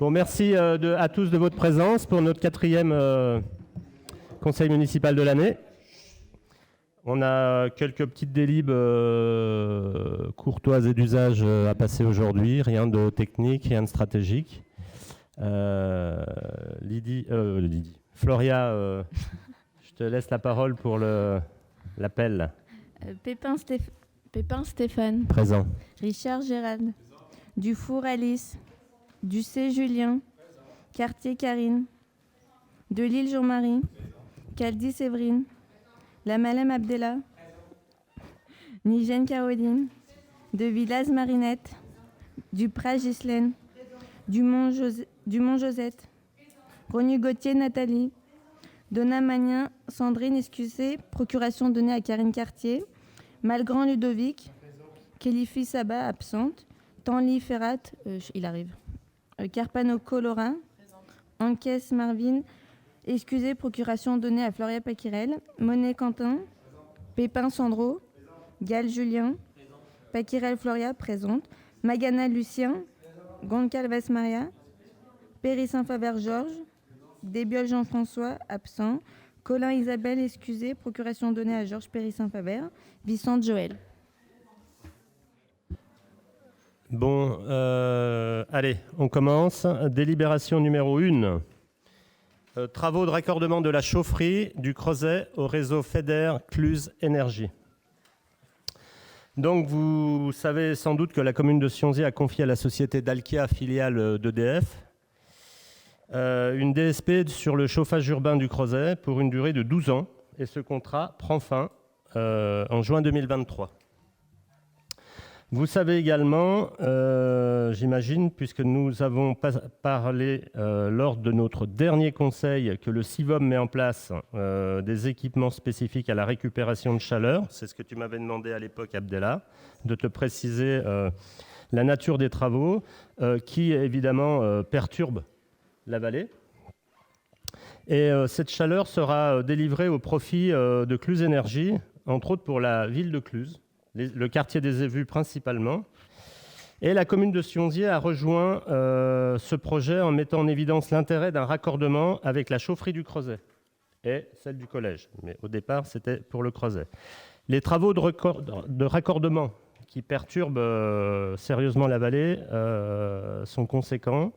Bon, merci à tous de votre présence pour notre 4e conseil municipal de l'année. On a quelques petites délibes courtoises et d'usage à passer aujourd'hui. Rien de technique, rien de stratégique. Lydie, Floria, je te laisse la parole pour l'appel. Pépin Stéphane. Présent. Richard Gérald. Dufour Alice. Ducé Julien. Cartier Karine. Delille Jean-Marie. Caldi Séverine. Lamalem Abdella. Nigène Caroline. De Villaz Marinette. Duprat Ghislaine. Dumont Josette. Grenu Gauthier Nathalie. Donna Magnin Sandrine excusée. Procuration donnée à Karine Cartier. Malgrand Ludovic. Kélifi Saba absente. Tanli Ferrat, il arrive. Carpano Colora. Encaisse Marvin. Excusez, procuration donnée à Floria Paquirel. Monet Quentin. Pépin Sandro. Gall Julien. Paquirel Floria, présente. Magana Lucien. Goncalves Maria. Péry Saint-Faver Georges. Desbiol Jean-François, absent. Colin Isabelle, excusez, procuration donnée à Georges Péry Saint-Faver. Vicente Joël. Bon, allez, on commence. Délibération numéro 1. Travaux de raccordement de la chaufferie du Crozet au réseau FEDER Cluse Énergie. Donc, vous savez sans doute que la commune de Sionzy a confié à la société Dalkia, filiale d'EDF, une DSP sur le chauffage urbain du Crozet pour une durée de 12 ans. Et ce contrat prend fin en juin 2023. Vous savez également, j'imagine, puisque nous avons parlé lors de notre dernier conseil, que le CIVOM met en place des équipements spécifiques à la récupération de chaleur. C'est ce que tu m'avais demandé à l'époque, Abdella, de te préciser la nature des travaux qui, évidemment, perturbent la vallée. Et cette chaleur sera délivrée au profit de Cluse Énergie, entre autres pour la ville de Cluse, le quartier des Évus principalement. Et la commune de Sionzy a rejoint ce projet en mettant en évidence l'intérêt d'un raccordement avec la chaufferie du Crozet et celle du collège. Mais au départ, c'était pour le Crozet. Les travaux de raccordement qui perturbent sérieusement la vallée sont conséquents.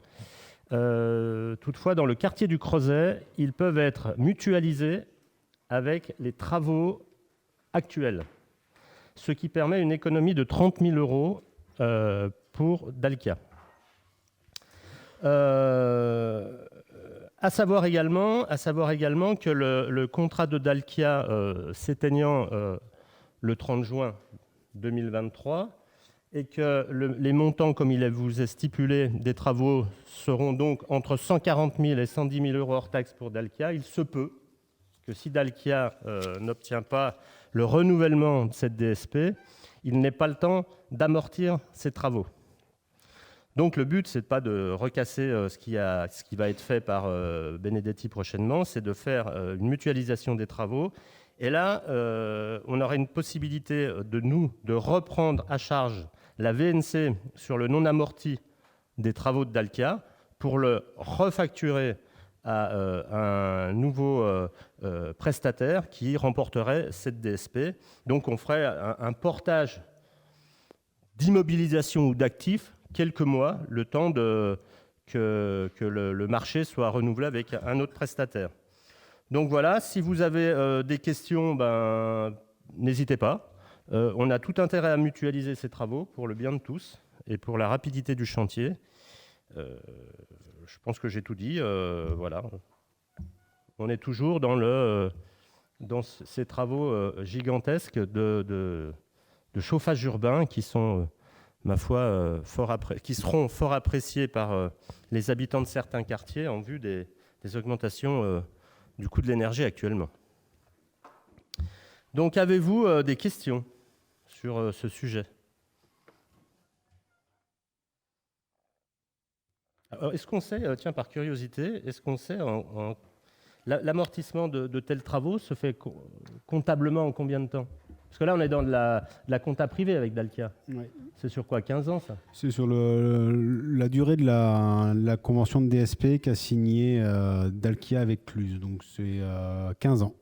Toutefois, dans le quartier du Crozet, ils peuvent être mutualisés avec les travaux actuels, ce qui permet une économie de 30 000 € pour Dalkia. À savoir également que le contrat de Dalkia s'éteignant le 30 juin 2023 et que les montants, comme il vous est stipulé, des travaux seront donc entre 140 000 et 110 000 € hors taxe pour Dalkia. Il se peut que si Dalkia n'obtient pas le renouvellement de cette DSP, il n'ait pas le temps d'amortir ses travaux. Donc le but, ce n'est pas de recasser ce qui va être fait par Benedetti prochainement, c'est de faire une mutualisation des travaux. Et là, on aura une possibilité de reprendre à charge la VNC sur le non amorti des travaux de Dalkia pour le refacturer à un nouveau prestataire qui remporterait cette DSP. Donc on ferait un portage d'immobilisation ou d'actifs quelques mois, le temps que le marché soit renouvelé avec un autre prestataire. Donc voilà, si vous avez des questions, n'hésitez pas. On a tout intérêt à mutualiser ces travaux pour le bien de tous et pour la rapidité du chantier. Je pense que j'ai tout dit. Voilà. On est toujours dans ces travaux gigantesques de chauffage urbain qui sont, ma foi, qui seront fort appréciés par les habitants de certains quartiers en vue des augmentations du coût de l'énergie actuellement. Donc, avez-vous des questions sur ce sujet? Alors, est-ce qu'on sait, tiens, par curiosité, est-ce qu'on sait, l'amortissement de tels travaux se fait comptablement en combien de temps? Parce que là, on est dans de la compta privée avec Dalkia. Ouais. C'est sur quoi, 15 ans, ça? C'est sur la durée de la convention de DSP qu'a signé Dalkia avec Cluse. Donc c'est 15 ans.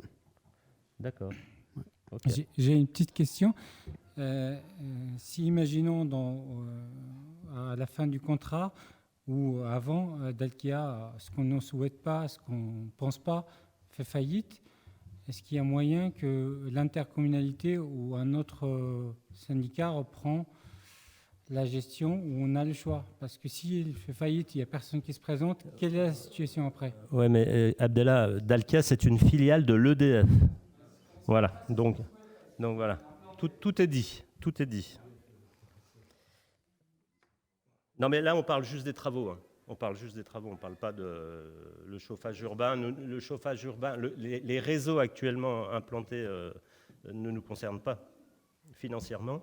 D'accord. Ok. J'ai une petite question. Si imaginons à la fin du contrat ou avant, Dalkia, ce qu'on ne souhaite pas, ce qu'on ne pense pas, fait faillite, est-ce qu'il y a moyen que l'intercommunalité ou un autre syndicat reprend la gestion où on a le choix? Parce que s'il fait faillite, il n'y a personne qui se présente, quelle est la situation après? Ouais, mais Abdallah, Dalkia, c'est une filiale de l'EDF. Voilà, donc voilà. Tout est dit. Tout est dit. Non, mais là, on parle juste des travaux. Hein. On parle juste des travaux. On ne parle pas de le chauffage urbain. Le chauffage urbain, les réseaux actuellement implantés ne nous concernent pas financièrement,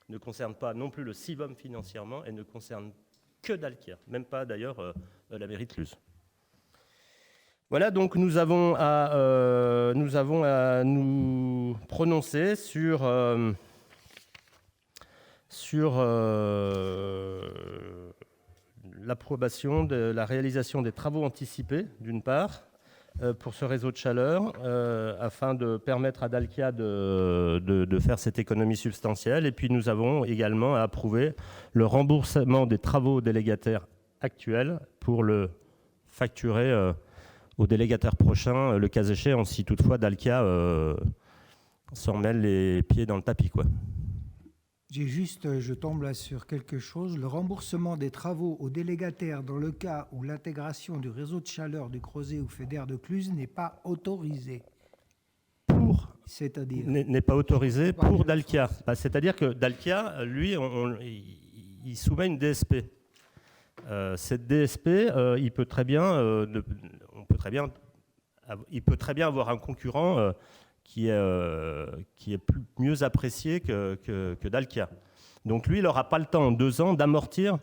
ne concernent pas non plus le CIVOM financièrement et ne concernent que Dalkia. Même pas d'ailleurs la mairie de Cluse. Voilà, donc nous avons à nous prononcer sur l'approbation de la réalisation des travaux anticipés, d'une part, pour ce réseau de chaleur, afin de permettre à Dalkia de faire cette économie substantielle. Et puis nous avons également à approuver le remboursement des travaux délégataires actuels pour le facturer au délégataire prochain, le cas échéant, si toutefois Dalkia s'en mêle les pieds dans le tapis, quoi. Je tombe là sur quelque chose. Le remboursement des travaux aux délégataires dans le cas où l'intégration du réseau de chaleur du Crozet ou FEDER de Cluse n'est pas autorisée. C'est-à-dire n'est pas autorisé pour Dalkia. Bah, c'est-à-dire que Dalkia, lui, il soumet une DSP. Cette DSP, il peut très bien avoir un concurrent qui est mieux apprécié que Dalkia. Donc lui, il n'aura pas le temps en 2 ans d'amortir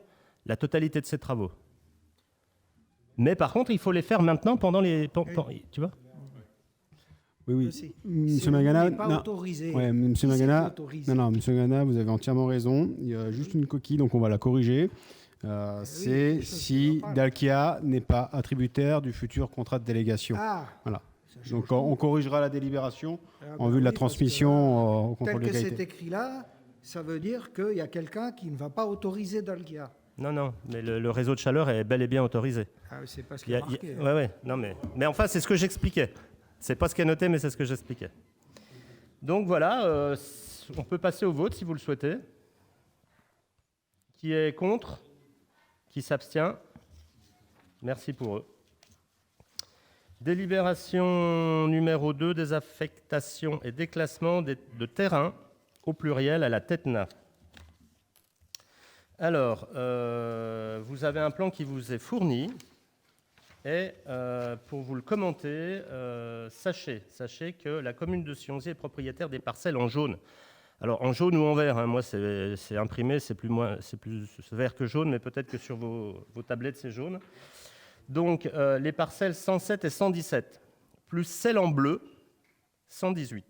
la totalité de ses travaux. Mais par contre, il faut les faire maintenant pendant tu vois ? Oui. Si Monsieur Magana, n'est pas autorisé. Ouais, Monsieur Si Magana, c'est autorisé. Monsieur Magana, vous avez entièrement raison. Il y a juste une coquille, donc on va la corriger. C'est oui, ça, si c'est normal. Dalkia n'est pas attributaire du futur contrat de délégation. Ah, Voilà. ça change Donc tout. on corrigera la délibération Ah, en bah vue de la oui, parce que transmission au tel contrôle de que c'est qualité. écrit là, ça veut dire qu'il y a quelqu'un qui ne va pas autoriser Dalkia. Non, mais le réseau de chaleur est bel et bien autorisé. Ah, c'est pas ce qui est marqué. Ouais, non, mais enfin, c'est ce que j'expliquais. C'est pas ce qui est noté, mais c'est ce que j'expliquais. Donc voilà, on peut passer au vote si vous le souhaitez. Qui est contre ? Qui s'abstient ? Merci pour eux. Délibération numéro 2, des affectations et déclassements de terrain, au pluriel, à la Tetna. Alors, vous avez un plan qui vous est fourni. Et pour vous le commenter, sachez que la commune de Sionzy est propriétaire des parcelles en jaune. Alors en jaune ou en vert, hein, moi c'est imprimé, c'est plus vert que jaune, mais peut-être que sur vos tablettes c'est jaune. Donc les parcelles 107 et 117, plus celle en bleu, 118.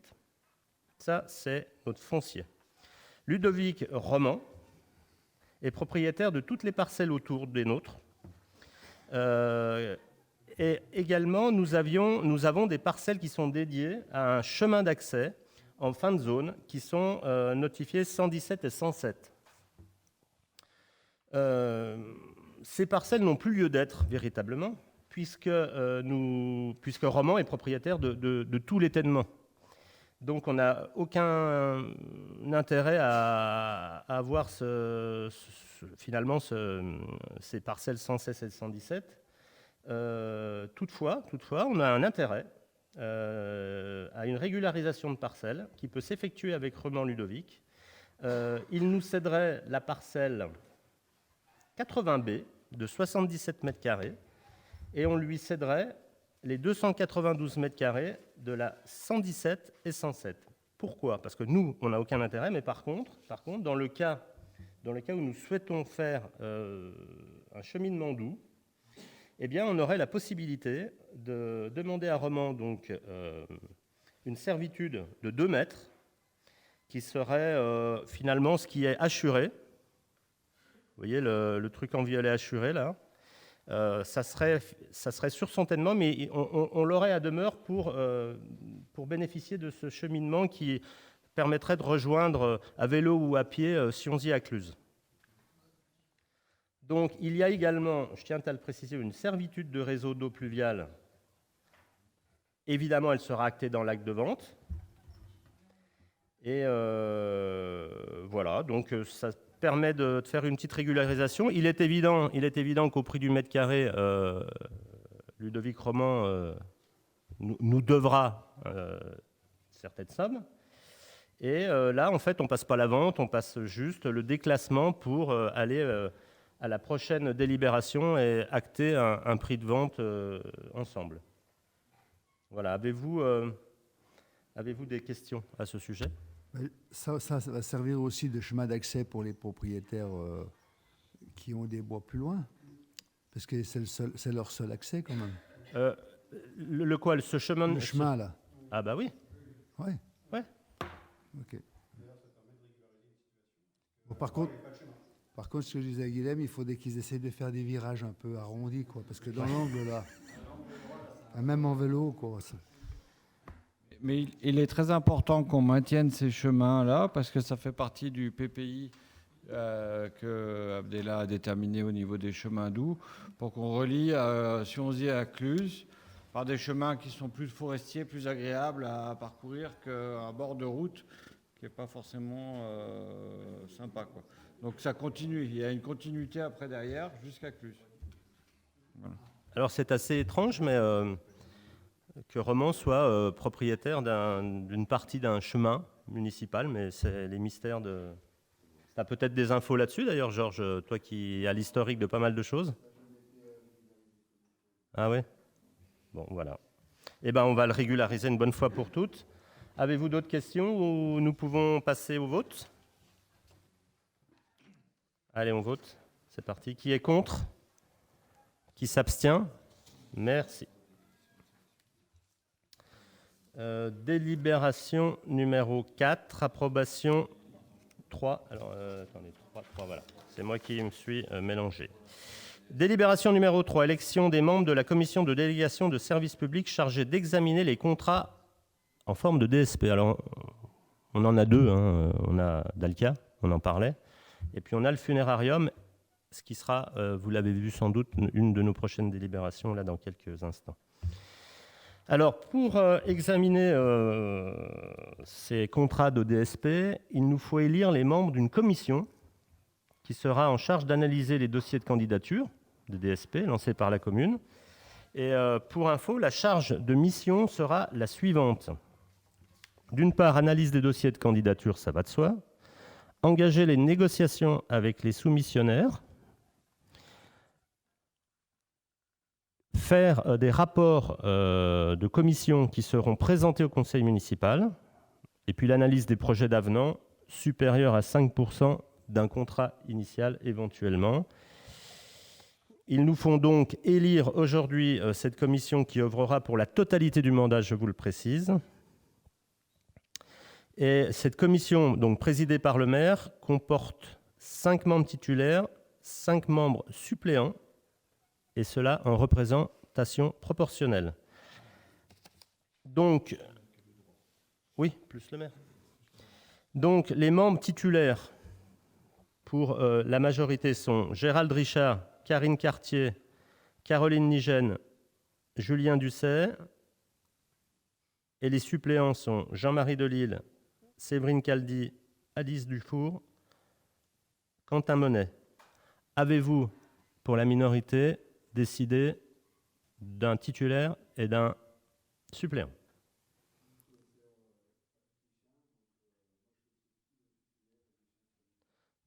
Ça c'est notre foncier. Ludovic Roman est propriétaire de toutes les parcelles autour des nôtres. Et également, nous avons des parcelles qui sont dédiées à un chemin d'accès en fin de zone qui sont notifiées 117 et 107. Ces parcelles n'ont plus lieu d'être véritablement puisque Roman est propriétaire de tout l'étainement. Donc on n'a aucun intérêt à avoir finalement ces parcelles 116 et 117. Toutefois, on a un intérêt à une régularisation de parcelles qui peut s'effectuer avec Roman Ludovic. Il nous céderait la parcelle 80B de 77 mètres carrés et on lui céderait les 292 mètres carrés de la 117 et 107. Pourquoi ? Parce que nous, on n'a aucun intérêt, mais par contre, dans le cas où nous souhaitons faire un cheminement doux, eh bien, on aurait la possibilité de demander à Roman donc, une servitude de 2 mètres qui serait finalement ce qui est assuré. Vous voyez le truc en violet assuré là. Ça serait sur son tènement, mais on l'aurait à demeure pour bénéficier de ce cheminement qui permettrait de rejoindre à vélo ou à pied Sionzy à Cluses. Donc il y a également, je tiens à le préciser, une servitude de réseau d'eau pluviale. Évidemment, elle sera actée dans l'acte de vente. Et voilà, donc ça permet de faire une petite régularisation. Il est évident qu'au prix du mètre carré, Ludovic Roman nous devra certaines sommes. Et là, en fait, on ne passe pas la vente, on passe juste le déclassement pour aller à la prochaine délibération et acter un prix de vente ensemble. Voilà, avez-vous des questions à ce sujet ? Ça va servir aussi de chemin d'accès pour les propriétaires qui ont des bois plus loin, parce que c'est leur seul accès quand même. Le quoi, ce chemin ? Le chemin là. Ah bah oui. Ouais. Ouais. Ok. Bon, par contre, ce que je disais à Guilhem, il faudrait qu'ils essayent de faire des virages un peu arrondis, quoi, parce que dans l'angle là, même en vélo, quoi. Mais il est très important qu'on maintienne ces chemins-là parce que ça fait partie du PPI que Abdellah a déterminé au niveau des chemins doux pour qu'on relie Sionzy à Cluses par des chemins qui sont plus forestiers, plus agréables à parcourir qu'un bord de route qui n'est pas forcément sympa, quoi. Donc ça continue, il y a une continuité après derrière jusqu'à Cluses. Voilà. Alors c'est assez étrange, mais que Romans soit propriétaire d'une partie d'un chemin municipal, mais c'est les mystères de... Tu as peut-être des infos là-dessus d'ailleurs, Georges, toi qui as l'historique de pas mal de choses. Ah ouais ? Bon, voilà. Eh bien, on va le régulariser une bonne fois pour toutes. Avez-vous d'autres questions ou nous pouvons passer au vote ? Allez, on vote. C'est parti. Qui est contre ? Qui s'abstient ? Merci. Délibération numéro 4, approbation 3. Alors, attendez, 3, voilà. C'est moi qui me suis mélangé. Délibération numéro 3, élection des membres de la commission de délégation de services publics chargée d'examiner les contrats en forme de DSP. Alors, on en a deux. Hein. On a Dalkia, on en parlait. Et puis, on a le funérarium, ce qui sera, vous l'avez vu sans doute, une de nos prochaines délibérations, là, dans quelques instants. Alors, pour examiner ces contrats de DSP, il nous faut élire les membres d'une commission qui sera en charge d'analyser les dossiers de candidature de DSP lancés par la commune. Et pour info, la charge de mission sera la suivante. D'une part, analyse des dossiers de candidature, ça va de soi. Engager les négociations avec les soumissionnaires. Faire des rapports de commission qui seront présentés au conseil municipal, et puis l'analyse des projets d'avenant supérieurs à 5% d'un contrat initial éventuellement. Ils nous font donc élire aujourd'hui cette commission qui œuvrera pour la totalité du mandat, je vous le précise. Et cette commission, donc présidée par le maire, comporte 5 membres titulaires, 5 membres suppléants, et cela en représentation proportionnelle. Donc, oui, plus le maire. Donc, les membres titulaires pour la majorité sont Gérald Richard, Karine Cartier, Caroline Nigène, Julien Ducet. Et les suppléants sont Jean-Marie Delille, Séverine Caldy, Alice Dufour, Quentin Monet. Avez-vous, pour la minorité, décidé d'un titulaire et d'un suppléant?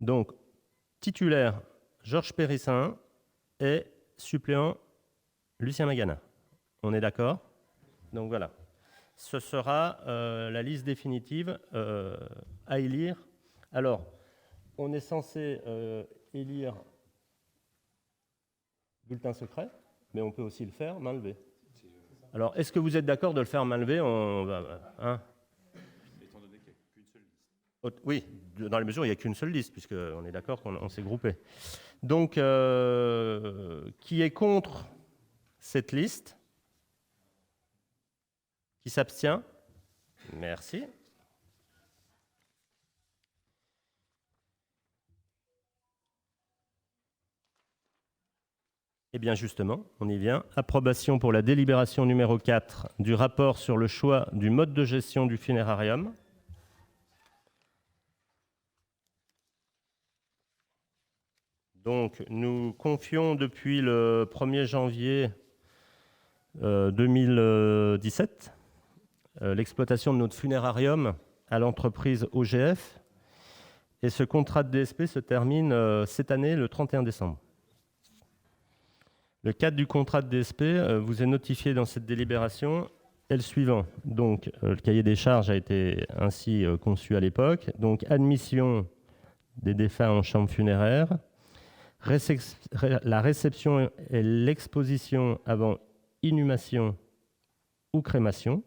Donc, titulaire Georges Périssin et suppléant Lucien Magana. On est d'accord? Donc voilà. Ce sera la liste définitive à élire. Alors, on est censé élire bulletin secret, mais on peut aussi le faire main levée. Alors, est-ce que vous êtes d'accord de le faire main levée? Étant donné qu'il n'y a qu'une seule liste. Oui, dans la mesure où il n'y a qu'une seule liste, puisqu'on est d'accord qu'on s'est groupé. Donc, qui est contre cette liste? Qui s'abstient? Merci. Eh bien justement, on y vient. Approbation pour la délibération numéro 4 du rapport sur le choix du mode de gestion du funérarium. Donc, nous confions depuis le 1er janvier 2017 l'exploitation de notre funérarium à l'entreprise OGF. Et ce contrat de DSP se termine cette année, le 31 décembre. Le cadre du contrat de DSP vous est notifié dans cette délibération est le suivant. Donc, le cahier des charges a été ainsi conçu à l'époque. Donc, admission des défunts en chambre funéraire, la réception et l'exposition avant inhumation ou crémation,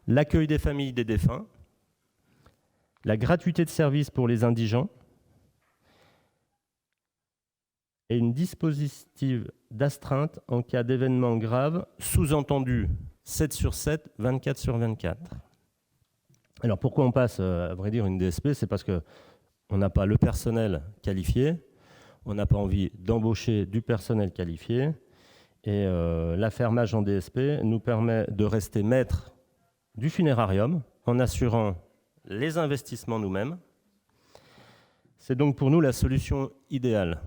l'accueil des familles des défunts, la gratuité de service pour les indigents et une dispositive d'astreinte en cas d'événement grave, sous-entendu 7/7, 24/24. Alors pourquoi on passe, à vrai dire, une DSP? C'est parce qu'on n'a pas le personnel qualifié, on n'a pas envie d'embaucher du personnel qualifié, et l'affermage en DSP nous permet de rester maître du funérarium en assurant les investissements nous-mêmes. C'est donc pour nous la solution idéale.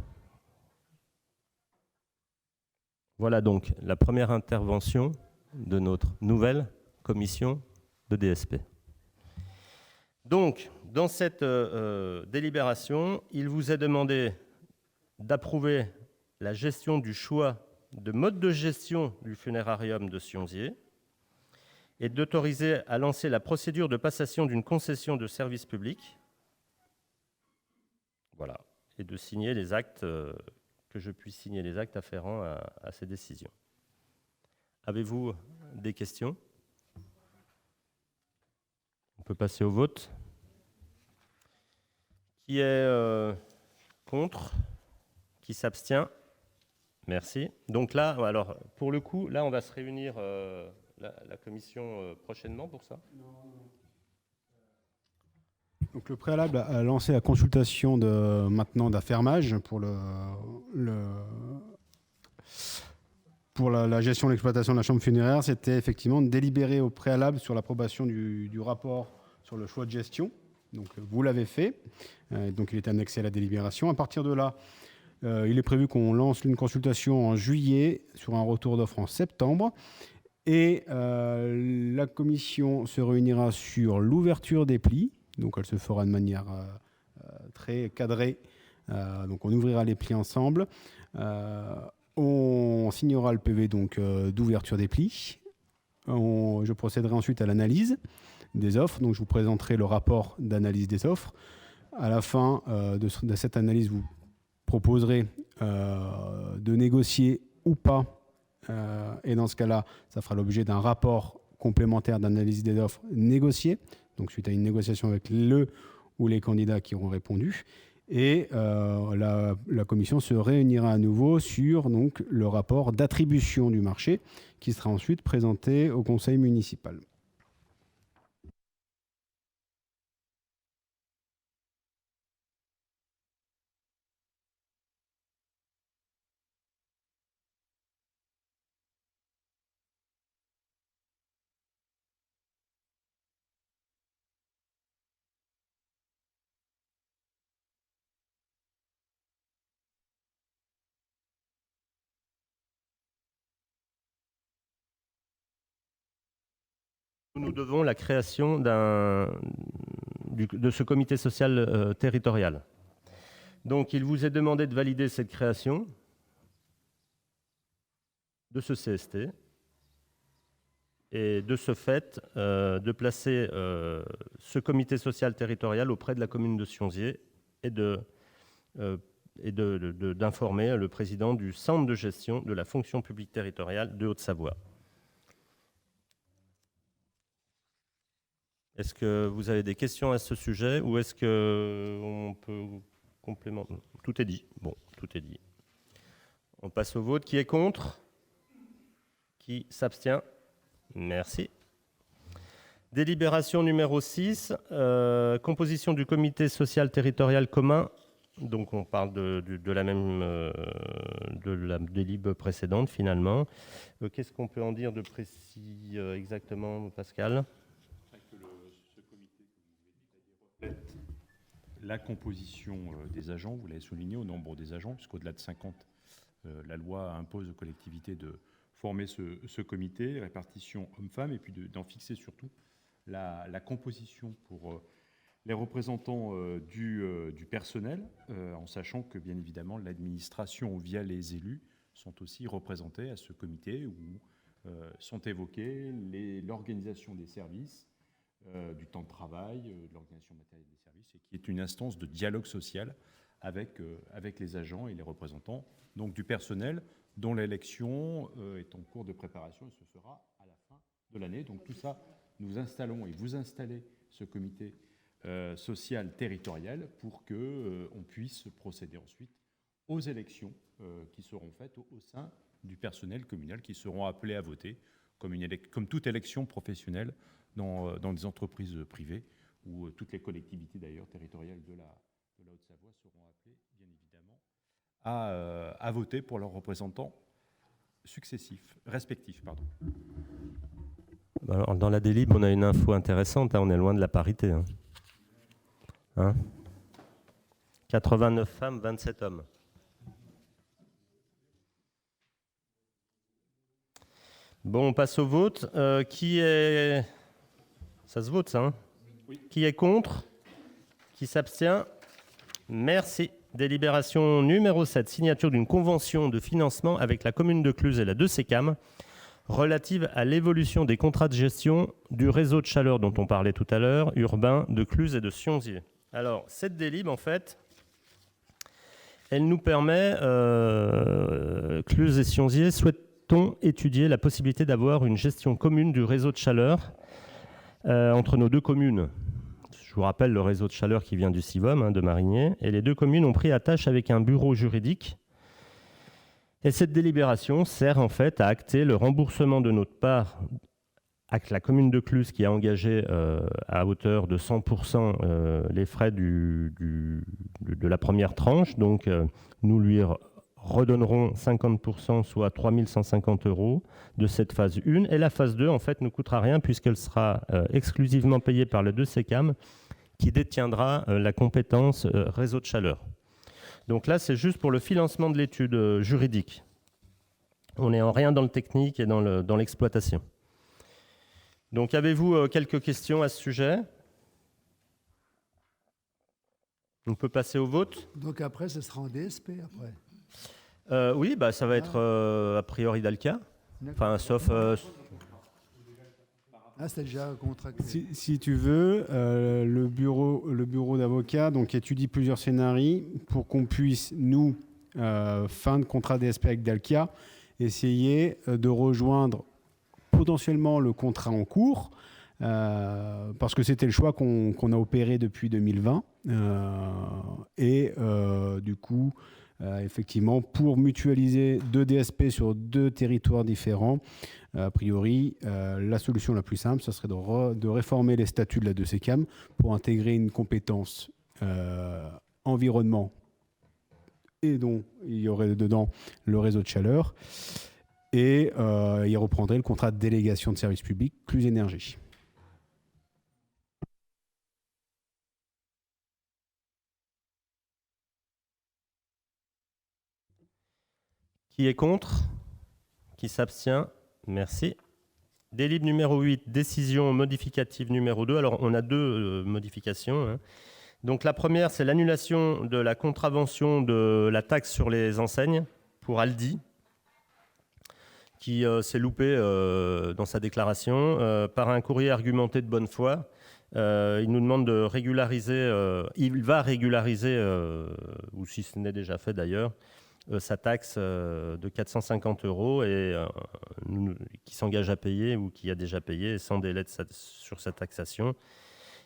Voilà donc la première intervention de notre nouvelle commission de DSP. Donc, dans cette délibération, il vous est demandé d'approuver la gestion du choix de mode de gestion du funérarium de Sionzier et d'autoriser à lancer la procédure de passation d'une concession de service public. Voilà, et de signer les actes que je puisse signer les actes afférents à ces décisions. Avez-vous des questions? On peut passer au vote. Qui est contre? Qui s'abstient? Merci. Donc là, alors, pour le coup, là, on va se réunir la commission prochainement pour ça. Donc le préalable a lancé la consultation maintenant d'affermage pour la gestion et l'exploitation de la chambre funéraire. C'était effectivement de délibérer au préalable sur l'approbation du rapport sur le choix de gestion. Donc vous l'avez fait, donc il est annexé à la délibération. À partir de là, il est prévu qu'on lance une consultation en juillet sur un retour d'offre en septembre. Et la commission se réunira sur l'ouverture des plis. Donc elle se fera de manière très cadrée. Donc on ouvrira les plis ensemble. On signera le PV donc d'ouverture des plis. Je procéderai ensuite à l'analyse des offres. Donc je vous présenterai le rapport d'analyse des offres. À la fin de cette analyse, vous proposerez de négocier ou pas. Et dans ce cas-là, ça fera l'objet d'un rapport complémentaire d'analyse des offres négociées. Donc suite à une négociation avec le ou les candidats qui auront répondu. Et la commission se réunira à nouveau sur donc, le rapport d'attribution du marché qui sera ensuite présenté au conseil municipal. Nous devons la création de ce comité social territorial. Donc, il vous est demandé de valider cette création de ce CST et de ce fait de placer ce comité social territorial auprès de la commune de Sionzier et d'informer le président du centre de gestion de la fonction publique territoriale de Haute-Savoie. Est-ce que vous avez des questions à ce sujet ou est-ce qu'on peut complémenter? Tout est dit. Bon, tout est dit. On passe au vote. Qui est contre? Qui s'abstient? Merci. Délibération numéro 6, composition du comité social territorial commun. Donc on parle de la même de la délib précédente finalement. Qu'est-ce qu'on peut en dire de précis exactement, Pascal? La composition des agents, vous l'avez souligné, au nombre des agents, puisqu'au-delà de 50, la loi impose aux collectivités de former ce comité, répartition hommes-femmes, et puis d'en fixer surtout la composition pour les représentants du personnel, en sachant que, bien évidemment, l'administration, via les élus, sont aussi représentés à ce comité où sont évoquées l'organisation des services, du temps de travail, de l'organisation matérielle des services, et qui est une instance de dialogue social avec les agents et les représentants donc du personnel, dont l'élection est en cours de préparation et ce sera à la fin de l'année. Donc tout ça, nous installons et vous installez ce comité social territorial pour qu'on puisse procéder ensuite aux élections qui seront faites au sein du personnel communal, qui seront appelés à voter comme toute élection professionnelle dans des entreprises privées, où toutes les collectivités d'ailleurs territoriales de la Haute-Savoie seront appelées, bien évidemment, à voter pour leurs représentants respectifs. Alors, dans la délib, on a une info intéressante, on est loin de la parité. 89 femmes, 27 hommes. Bon, on passe au vote. Qui est... Ça se vote, ça, hein? Oui. Qui est contre? Qui s'abstient? Merci. Délibération numéro 7, signature d'une convention de financement avec la commune de Cluses et la 2CCAM relative à l'évolution des contrats de gestion du réseau de chaleur dont on parlait tout à l'heure, urbain de Cluses et de Sionzier. Alors, cette délib, en fait, elle nous permet, Cluses et Sionzier souhaitons étudier la possibilité d'avoir une gestion commune du réseau de chaleur entre nos deux communes. Je vous rappelle le réseau de chaleur qui vient du CIVOM, de Marigné, et les deux communes ont pris attache avec un bureau juridique. Et cette délibération sert en fait à acter le remboursement de notre part avec la commune de Cluses qui a engagé à hauteur de 100% les frais de la première tranche. Donc nous lui redonnerons 50%, soit 3 150 € de cette phase 1. Et la phase 2, en fait, ne coûtera rien puisqu'elle sera exclusivement payée par le 2CCAM qui détiendra la compétence réseau de chaleur. Donc là, c'est juste pour le financement de l'étude juridique. On n'est en rien dans le technique et dans l'exploitation. Donc, avez-vous quelques questions à ce sujet? On peut passer au vote. Donc après, ce sera en DSP après. Oui, ça va être a priori Dalkia. Enfin, sauf... c'est déjà contracté. Si tu veux, le bureau d'avocats donc étudie plusieurs scénarios pour qu'on puisse, nous, fin de contrat DSP avec Dalkia, essayer de rejoindre potentiellement le contrat en cours, parce que c'était le choix qu'on a opéré depuis 2020. Du coup, effectivement, pour mutualiser deux DSP sur deux territoires différents, a priori, la solution la plus simple, ce serait de réformer les statuts de la 2CCAM pour intégrer une compétence environnement et dont il y aurait dedans le réseau de chaleur et il reprendrait le contrat de délégation de service public Cluses Énergie. Qui est contre? Qui s'abstient? Merci. Délib numéro 8, décision modificative numéro 2. Alors, on a deux modifications. Donc, la première, c'est l'annulation de la contravention de la taxe sur les enseignes pour Aldi, qui s'est loupé dans sa déclaration par un courrier argumenté de bonne foi. Il nous demande de régulariser, il va régulariser, ou si ce n'est déjà fait d'ailleurs, sa taxe de 450 € et qui s'engage à payer ou qui a déjà payé sans délai sur sa taxation.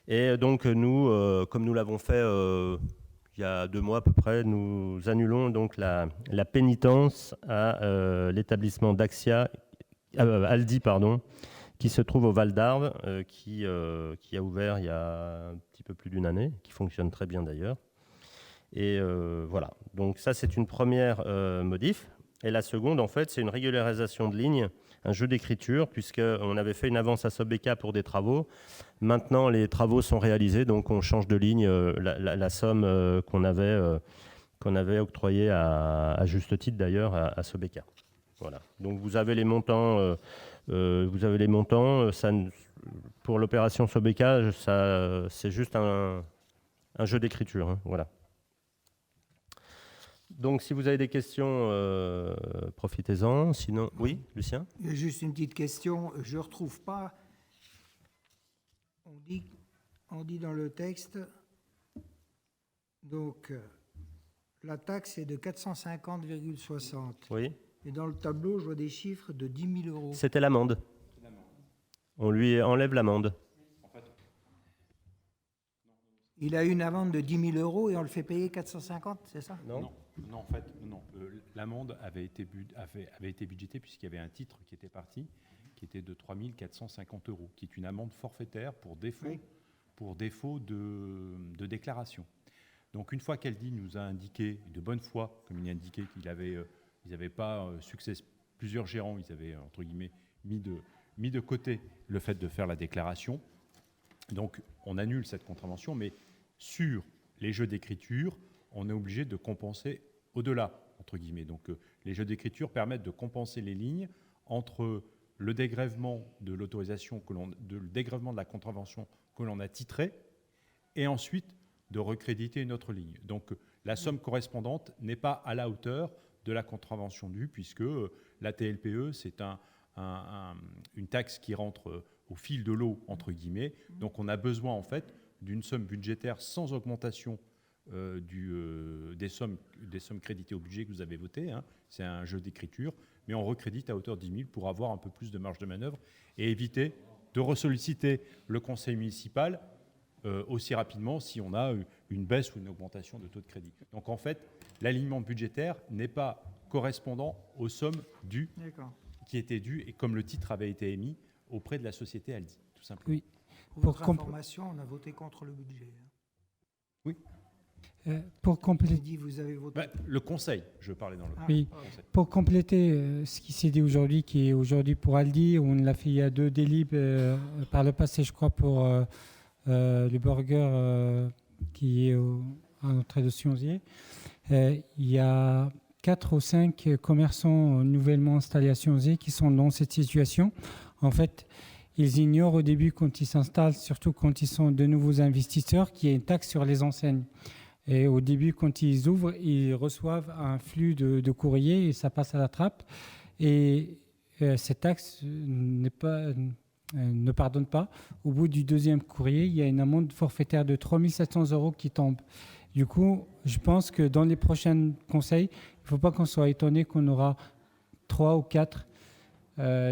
Et donc nous, comme nous l'avons fait il y a 2 mois à peu près, nous annulons donc la pénitence à l'établissement d'Axia, Aldi, pardon, qui se trouve au Val d'Arve, qui a ouvert il y a un petit peu plus d'1 année, qui fonctionne très bien d'ailleurs. Et voilà, donc ça c'est une première modif. Et la seconde, en fait, c'est une régularisation de ligne, un jeu d'écriture, puisqu'on avait fait une avance à Sobeka pour des travaux. Maintenant, les travaux sont réalisés, donc on change de ligne la somme qu'on avait octroyée à juste titre d'ailleurs à Sobeka. Voilà. Donc vous avez les montants. Ça, pour l'opération Sobeka, c'est juste un jeu d'écriture. Hein, voilà. Donc, si vous avez des questions, profitez-en. Sinon, oui, Lucien ? Il y a juste une petite question. Je ne retrouve pas. On dit dans le texte, donc, la taxe est de 450,60. Oui. Et dans le tableau, je vois des chiffres de 10 000 euros. C'était l'amende. On lui enlève l'amende. Il a une amende de 10 000 euros et on le fait payer 450, c'est ça ? Non, en fait, non. L'amende avait été budgétée puisqu'il y avait un titre qui était parti, qui était de 3 450 euros, qui est une amende forfaitaire pour défaut de déclaration. Donc, une fois qu'Aldi nous a indiqué, de bonne foi, comme il a indiqué qu'ils n'avaient pas succès, plusieurs gérants, ils avaient, entre guillemets, mis de côté le fait de faire la déclaration. Donc, on annule cette contravention, mais sur les jeux d'écriture, on est obligé de compenser au-delà, entre guillemets. Donc, les jeux d'écriture permettent de compenser les lignes entre le dégrèvement de l'autorisation, le dégrèvement de la contravention que l'on a titrée, et ensuite de recréditer une autre ligne. Donc, la somme correspondante n'est pas à la hauteur de la contravention due, puisque la TLPE, c'est une taxe qui rentre au fil de l'eau, entre guillemets. Donc, on a besoin, en fait, d'une somme budgétaire sans augmentation des sommes créditées au budget que vous avez voté. Hein. C'est un jeu d'écriture, mais on recrédite à hauteur de 10 000 pour avoir un peu plus de marge de manœuvre et éviter de ressolliciter le conseil municipal aussi rapidement si on a une baisse ou une augmentation de taux de crédit. Donc, en fait, l'alignement budgétaire n'est pas correspondant aux sommes dues qui étaient dues et comme le titre avait été émis auprès de la société Aldi, tout simplement. Oui. Pour votre information, on a voté contre le budget. Oui. Pour compléter, vous avez voté. Le conseil, je parlais dans le. Oui. Conseil. Pour compléter ce qui s'est dit aujourd'hui, qui est aujourd'hui pour Aldi, on l'a fait il y a 2 délibs par le passé, je crois, pour le burger qui est à l'entrée de Sionzier. Il y a 4 ou 5 commerçants nouvellement installés à Sionzier qui sont dans cette situation. En fait, ils ignorent au début quand ils s'installent, surtout quand ils sont de nouveaux investisseurs, qu'il y a une taxe sur les enseignes. Et au début, quand ils ouvrent, ils reçoivent un flux de courrier et ça passe à la trappe. Et cette taxe ne pardonne pas. Au bout du 2e courrier, il y a une amende forfaitaire de 3 700 € qui tombe. Du coup, je pense que dans les prochains conseils, il ne faut pas qu'on soit étonné qu'on aura 3 ou 4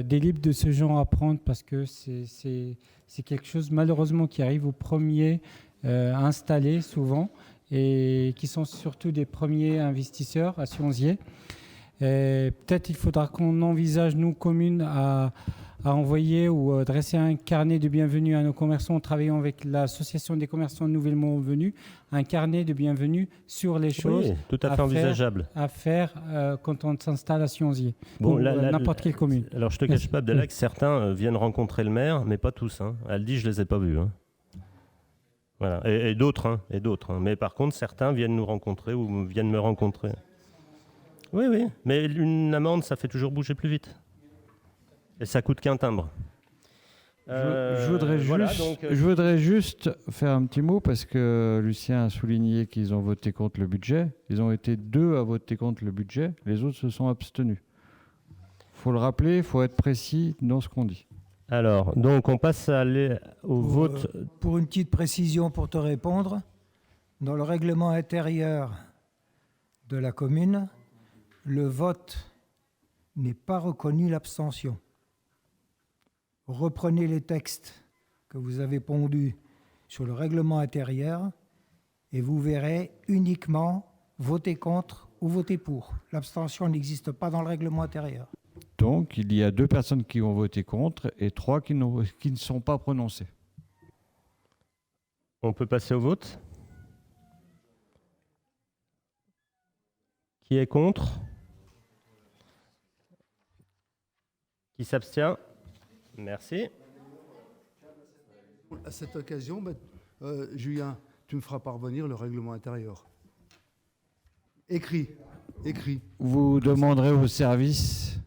délibs de ce genre à prendre parce que c'est quelque chose malheureusement qui arrive aux premiers installés souvent et qui sont surtout des premiers investisseurs à Sionzier. Peut-être il faudra qu'on envisage, nous, communes, à envoyer ou dresser un carnet de bienvenue à nos commerçants en travaillant avec l'association des commerçants nouvellement venus, un carnet de bienvenue sur les choses tout à fait envisageable à faire quand on s'installe à Sionzier, bon, n'importe quelle commune. Alors je te cache pas, Abdellah, que certains viennent rencontrer le maire, mais pas tous. Hein. Aldi, je les ai pas vus. Hein. Voilà. Et d'autres. Hein. Mais par contre, certains viennent nous rencontrer ou viennent me rencontrer. Oui, mais une amende, ça fait toujours bouger plus vite. Et ça coûte qu'un timbre. Je voudrais juste faire un petit mot parce que Lucien a souligné qu'ils ont voté contre le budget. Ils ont été 2 à voter contre le budget. Les autres se sont abstenus. Il faut le rappeler, il faut être précis dans ce qu'on dit. Alors, donc on passe au vote. Pour une petite précision pour te répondre, dans le règlement intérieur de la commune, le vote n'est pas reconnu l'abstention. Reprenez les textes que vous avez pondus sur le règlement intérieur et vous verrez uniquement voter contre ou voter pour. L'abstention n'existe pas dans le règlement intérieur. Donc, il y a 2 personnes qui ont voté contre et 3 qui ne sont pas prononcées. On peut passer au vote. Qui est contre? Qui s'abstient? Merci. À cette occasion, Julien, tu me feras parvenir le règlement intérieur. Écrit. Vous demanderez au service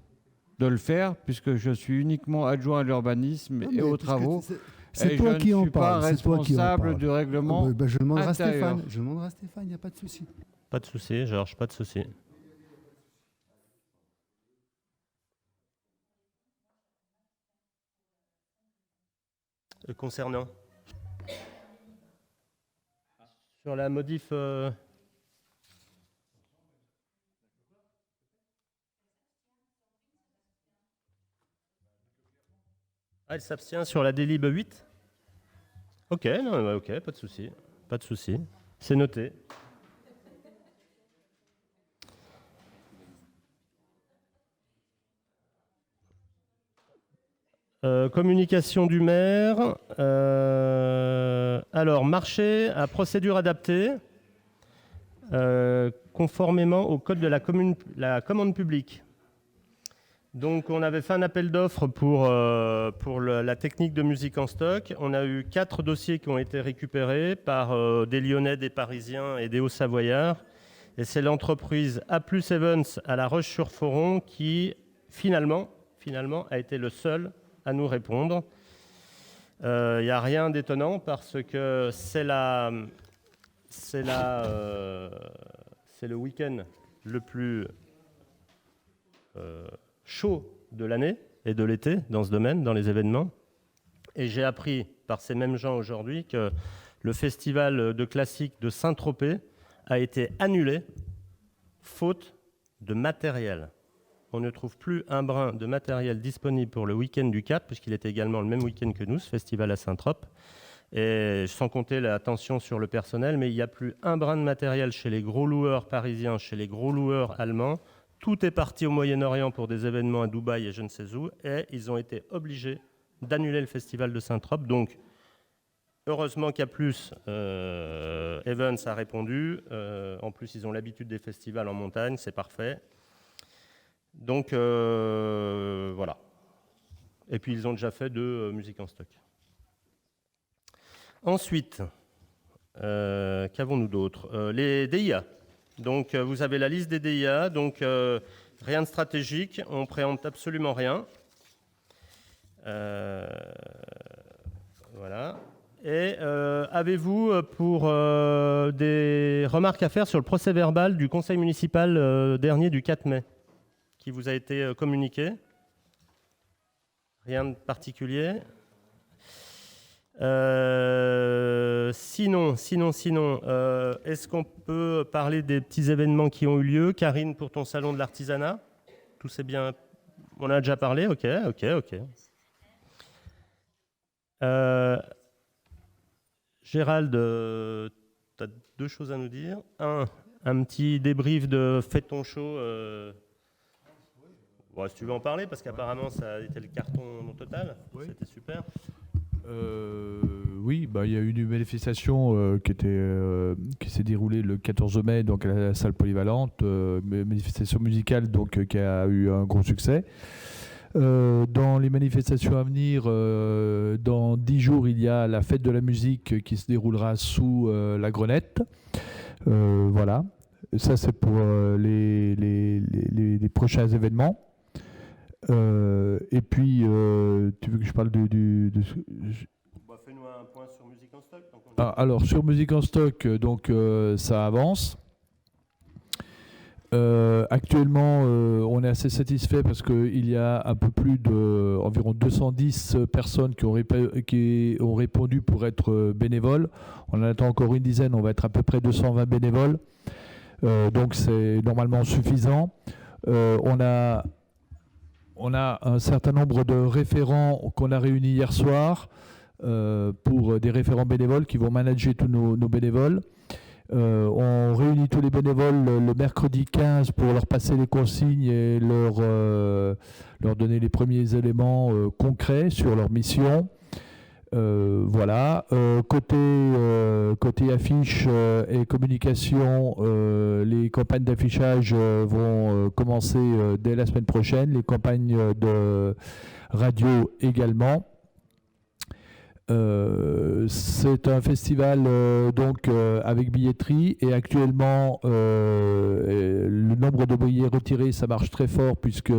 de le faire, puisque je suis uniquement adjoint à l'urbanisme et aux travaux. C'est toi qui en parles. Je ne suis pas responsable du règlement Je demanderai à intérieur. Stéphane. Je demanderai à Stéphane, il n'y a pas de souci. Pas de souci, Georges, pas de souci. Concernant sur la modif elle s'abstient sur la délib 8. Ok, non, ok, pas de souci, pas de souci. C'est noté. Communication du maire. Alors, marché à procédure adaptée, conformément au code de la commande publique. Donc, on avait fait un appel d'offres pour la technique de musique en stock. On a eu 4 dossiers qui ont été récupérés par des Lyonnais, des Parisiens et des Hauts-Savoyards. Et c'est l'entreprise A+ Evans à La Roche-sur-Foron qui, finalement, a été le seul à nous répondre. Il n'y a rien d'étonnant parce que c'est le week-end le plus chaud de l'année et de l'été dans ce domaine, dans les événements. Et j'ai appris par ces mêmes gens aujourd'hui que le festival de classique de Saint-Tropez a été annulé faute de matériel. On ne trouve plus un brin de matériel disponible pour le week-end du 4, puisqu'il est également le même week-end que nous, ce festival à Saint-Trope. Et sans compter la tension sur le personnel, mais il n'y a plus un brin de matériel chez les gros loueurs parisiens, chez les gros loueurs allemands. Tout est parti au Moyen-Orient pour des événements à Dubaï et je ne sais où, et ils ont été obligés d'annuler le festival de Saint-Trope. Donc, heureusement qu'A+, Evans a répondu. En plus, ils ont l'habitude des festivals en montagne, c'est parfait. Donc, voilà. Et puis, ils ont déjà fait 2 musiques en stock. Ensuite, qu'avons-nous d'autre? Les DIA. Donc, vous avez la liste des DIA. Donc, rien de stratégique. On préempte absolument rien. Voilà. Et avez-vous pour des remarques à faire sur le procès-verbal du conseil municipal dernier du 4 mai qui vous a été communiqué? Rien de particulier. Sinon, est-ce qu'on peut parler des petits événements qui ont eu lieu? Karine, pour ton salon de l'artisanat, tout c'est bien. On a déjà parlé, ok. Gérald, tu as 2 choses à nous dire. Un petit débrief de Fête ton show. Bon, si tu veux en parler, parce qu'apparemment ça a été le carton total. Oui. C'était super. Oui, il y a eu une manifestation qui s'est déroulée le 14 mai donc à la salle polyvalente, manifestation musicale donc qui a eu un gros succès. Dans les manifestations à venir, dans 10 jours, il y a la fête de la musique qui se déroulera sous la Grenette. Voilà, ça c'est pour les prochains événements. Et puis, tu veux que je parle Fais-nous un point sur Musique en stock. Alors, sur Musique en stock, donc, ça avance. Actuellement, on est assez satisfait parce qu'il y a un peu plus environ 210 personnes qui ont répondu pour être bénévoles. On en attend encore une dizaine, on va être à peu près 220 bénévoles. Donc, c'est normalement suffisant. On a un certain nombre de référents qu'on a réunis hier soir pour des référents bénévoles qui vont manager tous nos bénévoles. On réunit tous les bénévoles le mercredi 15 pour leur passer les consignes et leur donner les premiers éléments concrets sur leur mission. Voilà. Côté affiches et communication, les campagnes d'affichage vont commencer dès la semaine prochaine, les campagnes de radio également. C'est un festival donc avec billetterie et actuellement le nombre de billets retirés, ça marche très fort puisque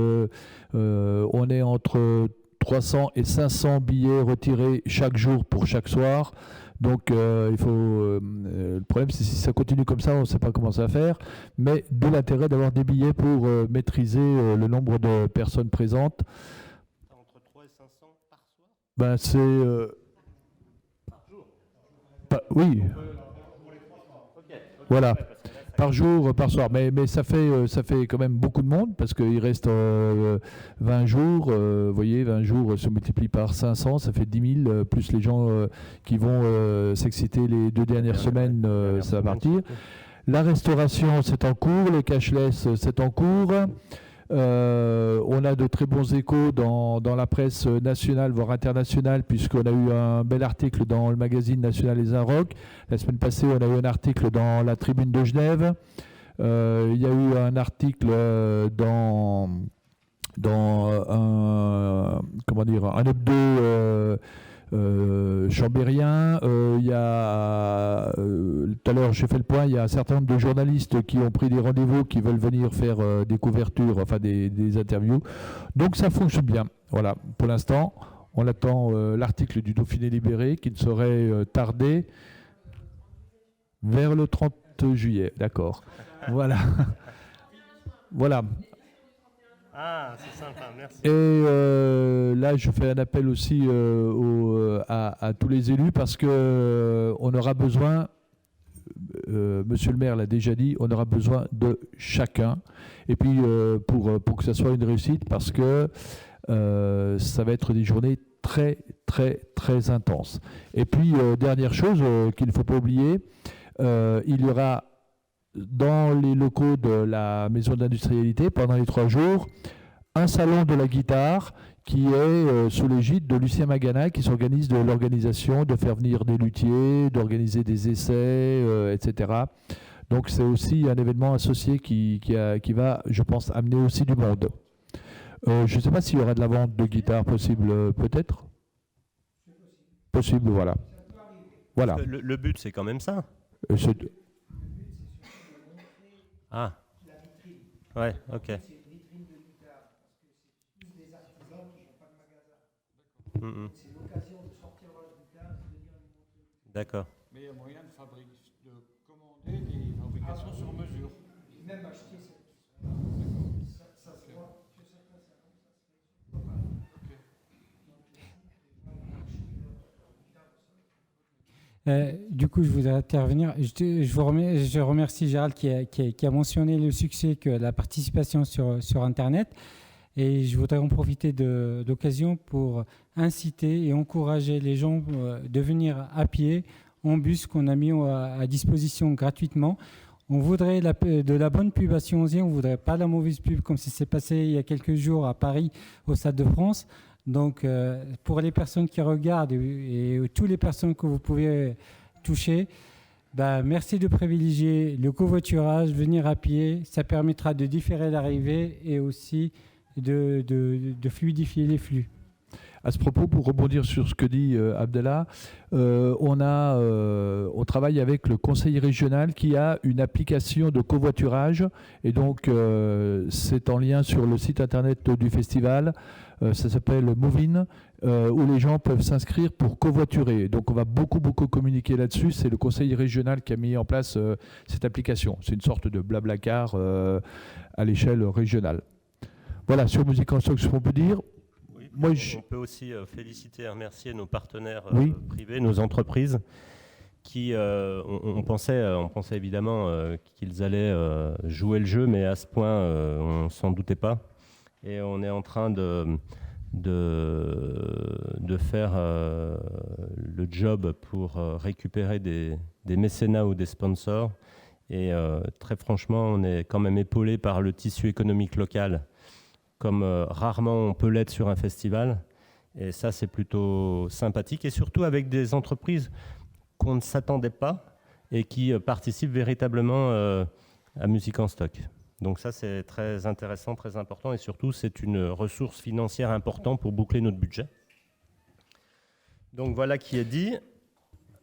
on est entre 300 et 500 billets retirés chaque jour pour chaque soir. Donc le problème c'est si ça continue comme ça, on ne sait pas comment ça va faire, mais d'où l'intérêt d'avoir des billets pour maîtriser le nombre de personnes présentes. Entre 3 et 500 par soir? Ben c'est oui. Voilà. Par jour, par soir. Mais ça fait quand même beaucoup de monde parce qu'il reste 20 jours. Vous voyez, 20 jours se multiplient par 500, ça fait 10 000, plus les gens qui vont s'exciter les 2 dernières semaines, ça va partir. La restauration, c'est en cours. Les cashless, c'est en cours. On a de très bons échos dans la presse nationale, voire internationale, puisqu'on a eu un bel article dans le magazine National Les Inrocks. La semaine passée, on a eu un article dans la Tribune de Genève. Il y a eu un article dans un hebdo chambérien. Il y a tout à l'heure j'ai fait le point, il y a un certain nombre de journalistes qui ont pris des rendez-vous, qui veulent venir faire des couvertures, enfin des interviews. Donc ça fonctionne bien. Voilà, pour l'instant, on attend l'article du Dauphiné libéré qui ne saurait tarder vers le 30 juillet. D'accord. Voilà. Voilà. Ah, c'est sympa, merci. Et là, je fais un appel aussi à tous les élus parce qu'on aura besoin, monsieur le maire l'a déjà dit, on aura besoin de chacun. Et puis, pour que ça soit une réussite, parce que ça va être des journées très, très, très intenses. Et puis, dernière chose qu'il ne faut pas oublier, il y aura dans les locaux de la maison d'industrialité, pendant les 3 jours, un salon de la guitare qui est sous l'égide de Lucien Magana, qui s'organise de l'organisation, de faire venir des luthiers, d'organiser des essais, etc. Donc c'est aussi un événement associé qui va, je pense, amener aussi du monde. Je ne sais pas s'il y aura de la vente de guitare possible, peut-être. Possible, voilà. Voilà. Le but, c'est quand même ça. Ah. Ouais, ok. D'accord. Mais il y a moyen de commander des fabrications sur mesure. Même acheter ça se voit. Du coup, je voudrais intervenir. Je remercie Gérald qui a mentionné le succès que la participation sur Internet. Et je voudrais en profiter d'occasion pour inciter et encourager les gens de venir à pied en bus qu'on a mis à disposition gratuitement. On voudrait de la bonne pub à Sionzy, on ne voudrait pas la mauvaise pub comme ça s'est passé il y a quelques jours à Paris au Stade de France. Donc, pour les personnes qui regardent et toutes les personnes que vous pouvez toucher, merci de privilégier le covoiturage, venir à pied. Ça permettra de différer l'arrivée et aussi de fluidifier les flux. À ce propos, pour rebondir sur ce que dit Abdallah, on travaille avec le conseil régional qui a une application de covoiturage et donc c'est en lien sur le site internet du festival. Ça s'appelle Movin, où les gens peuvent s'inscrire pour covoiturer. Donc on va beaucoup communiquer là-dessus. C'est le conseil régional qui a mis en place cette application. C'est une sorte de Blablacar à l'échelle régionale. Voilà, sur Musique en Stock, ce qu'on peut dire. Oui, moi, on peut aussi féliciter et remercier nos partenaires privés, nos entreprises, qui, on pensait évidemment qu'ils allaient jouer le jeu, mais à ce point, on ne s'en doutait pas. Et on est en train de de faire le job pour récupérer des mécénats ou des sponsors. Et très franchement, on est quand même épaulé par le tissu économique local, comme rarement on peut l'être sur un festival. Et ça, c'est plutôt sympathique. Et surtout avec des entreprises qu'on ne s'attendait pas et qui participent véritablement à Musique en Stock. Donc ça, c'est très intéressant, très important. Et surtout, c'est une ressource financière importante pour boucler notre budget. Donc voilà qui est dit.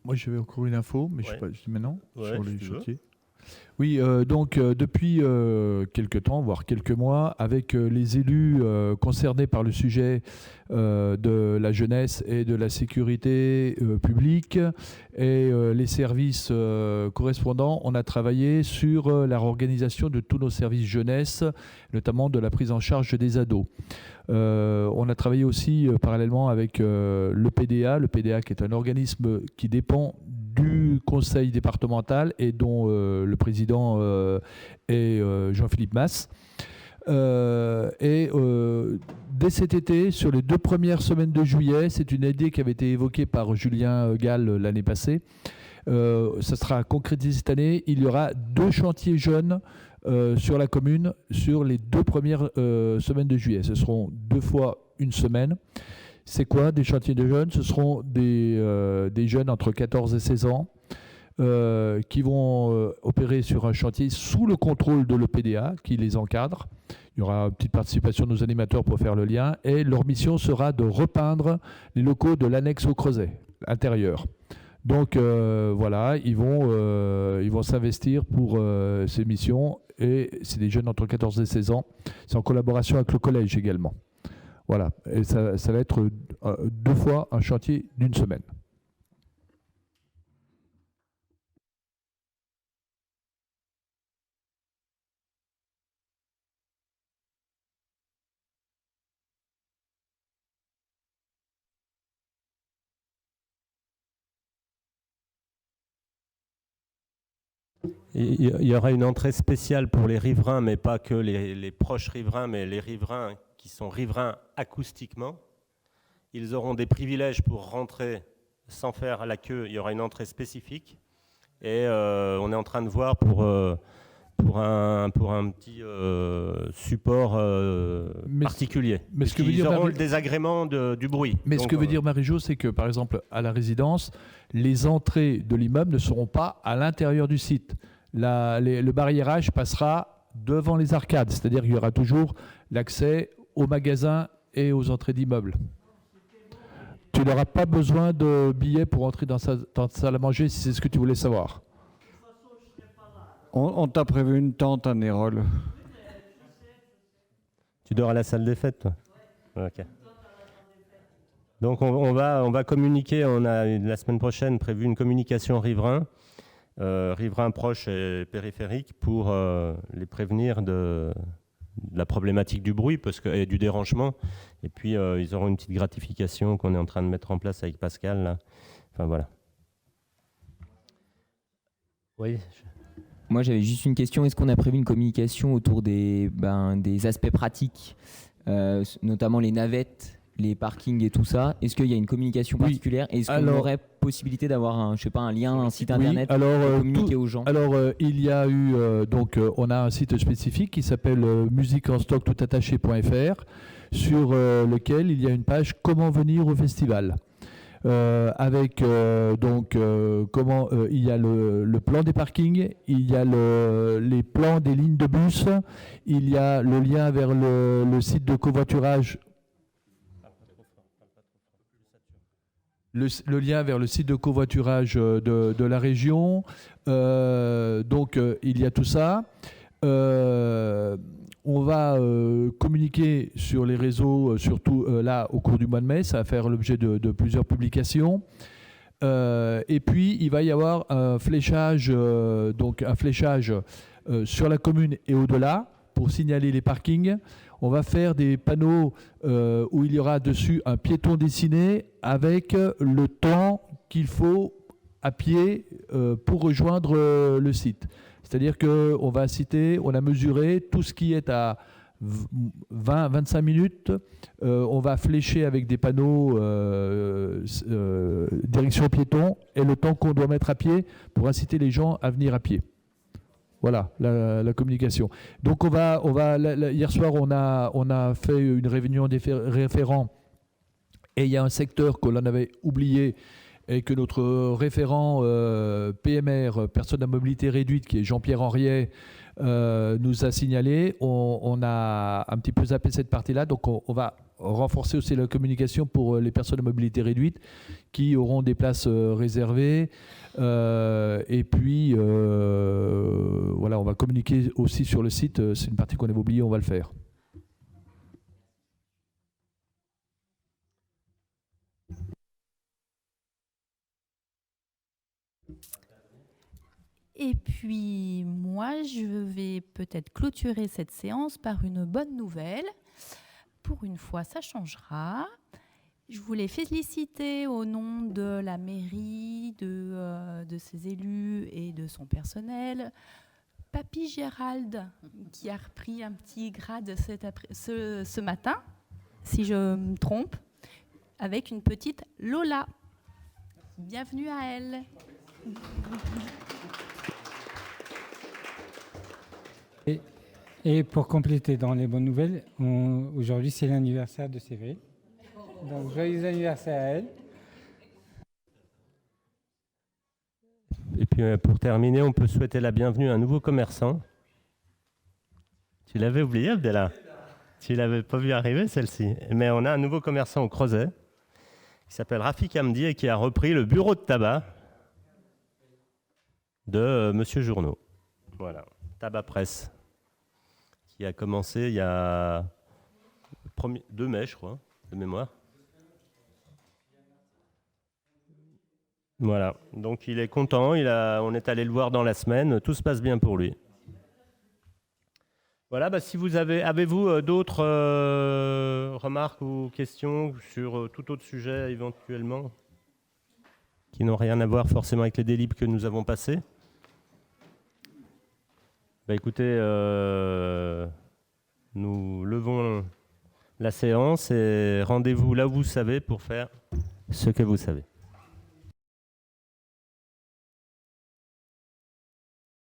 Moi, j'avais encore une info, mais je dis maintenant, sur les si chantiers. Oui, donc depuis quelques temps, voire quelques mois, avec les élus concernés par le sujet de la jeunesse et de la sécurité publique et les services correspondants, on a travaillé sur la réorganisation de tous nos services jeunesse, notamment de la prise en charge des ados. On a travaillé aussi parallèlement avec le PDA qui est un organisme qui dépend du conseil départemental et dont le président est Jean-Philippe Masse. Dès cet été, sur les 2 premières semaines de juillet, c'est une idée qui avait été évoquée par Julien Gall l'année passée. Ça sera concrétisé cette année. Il y aura 2 chantiers jeunes sur la commune sur les 2 premières semaines de juillet. Ce seront 2 fois une semaine. C'est quoi des chantiers de jeunes? Ce seront des jeunes entre 14 et 16 ans qui vont opérer sur un chantier sous le contrôle de l'EPDA qui les encadre. Il y aura une petite participation de nos animateurs pour faire le lien. Et leur mission sera de repeindre les locaux de l'annexe au Creuset intérieur. Donc voilà, ils vont s'investir pour ces missions. Et c'est des jeunes entre 14 et 16 ans. C'est en collaboration avec le collège également. Voilà, et ça va être 2 fois un chantier d'une semaine. Il y aura une entrée spéciale pour les riverains, mais pas que les proches riverains, mais les riverains qui sont riverains acoustiquement. Ils auront des privilèges pour rentrer sans faire la queue. Il y aura une entrée spécifique. Et on est en train de voir pour un petit support particulier. Mais ce que veut ils dire auront le désagrément du bruit. Mais donc, ce que veut dire Marie-Jo, c'est que, par exemple, à la résidence, les entrées de l'immeuble ne seront pas à l'intérieur du site. Le barriérage passera devant les arcades, c'est-à-dire qu'il y aura toujours l'accès aux magasins et aux entrées d'immeubles. Tu n'auras pas besoin de billets pour entrer dans sa salle à manger si c'est ce que tu voulais savoir. On t'a prévu une tente à Nérol. Tu dors à la salle des fêtes, toi? Ok. Donc on va communiquer, on a la semaine prochaine prévu une communication riverains proches et périphériques pour les prévenir de la problématique du bruit et du dérangement. Et puis ils auront une petite gratification qu'on est en train de mettre en place avec Pascal, là. Enfin voilà. Oui. Moi, j'avais juste une question. Est-ce qu'on a prévu une communication autour des aspects pratiques, notamment les navettes, les parkings et tout ça? Est-ce qu'il y a une communication particulière? Est-ce qu'on aurait possibilité d'avoir un lien, un site internet pour communiquer aux gens? Alors, il y a eu, on a un site spécifique qui s'appelle musiqueenstocktoutattaché.fr sur lequel il y a une page « Comment venir au festival ». Avec comment il y a le plan des parkings, il y a les plans des lignes de bus, il y a le lien vers le site de covoiturage, le lien vers le site de covoiturage de la région. Il y a tout ça. On va communiquer sur les réseaux, surtout là au cours du mois de mai. Ça va faire l'objet de plusieurs publications. Et puis il va y avoir un fléchage, sur la commune et au-delà pour signaler les parkings. On va faire des panneaux où il y aura dessus un piéton dessiné avec le temps qu'il faut à pied pour rejoindre le site. C'est-à-dire qu'on va citer, on a mesuré tout ce qui est à 20-25 minutes, on va flécher avec des panneaux direction piéton et le temps qu'on doit mettre à pied pour inciter les gens à venir à pied. Voilà la communication. Donc hier soir, on a fait une réunion des référents et il y a un secteur que l'on avait oublié et que notre référent PMR, personne à mobilité réduite, qui est Jean-Pierre Henriet, nous a signalé. On a un petit peu zappé cette partie-là, donc on va renforcer aussi la communication pour les personnes à mobilité réduite qui auront des places réservées. Et puis, voilà, on va communiquer aussi sur le site. C'est une partie qu'on avait oubliée, on va le faire. Et puis, moi, je vais peut-être clôturer cette séance par une bonne nouvelle. Pour une fois, ça changera. Je voulais féliciter au nom de la mairie, de ses élus et de son personnel, Papy Gérald, qui a repris un petit grade ce matin, si je me trompe, avec une petite Lola. Bienvenue à elle. Et pour compléter dans les bonnes nouvelles, aujourd'hui c'est l'anniversaire de Séverine. Donc joyeux anniversaire à elle. Et puis pour terminer, on peut souhaiter la bienvenue à un nouveau commerçant. Tu l'avais oublié, Abdella? Tu l'avais pas vu arriver, celle-ci. Mais on a un nouveau commerçant au Crozet qui s'appelle Rafik Hamdi et qui a repris le bureau de tabac de Monsieur Journeau. Voilà, Tabac Presse, qui a commencé il y a 2 mai, je crois, de mémoire. Voilà, donc il est content, on est allé le voir dans la semaine, tout se passe bien pour lui. Voilà, si vous avez-vous d'autres remarques ou questions sur tout autre sujet éventuellement, qui n'ont rien à voir forcément avec les délibres que nous avons passés? Écoutez, nous levons la séance et rendez-vous là où vous savez pour faire ce que vous savez.